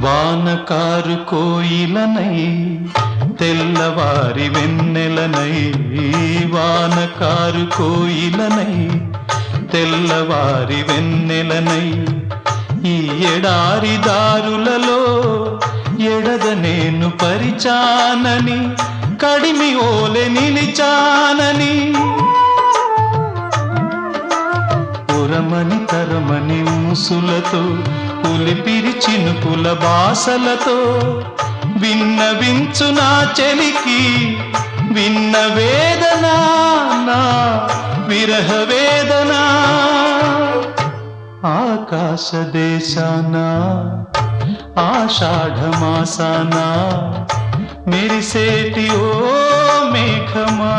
వానకారు కోయిలనై తెల్లవారి వెన్నెలనై, వానకారు కోయిలనై తెల్లవారి వెన్నెలనై, ఈ ఎడారి దారులలో ఎడద నేను పరిచానని, కడిమి ఓలె నిలిచానని, ఉరమని తరమని ముసులతో ఉలిపిరి చినుకుల బాసలతో విన్నవించు నా చెలికి విన్న వేదన, నా విరహ వేదన. ఆకాశ దేశాన ఆషాఢమాసాన మెరిసేటి ఓ మేఘమా.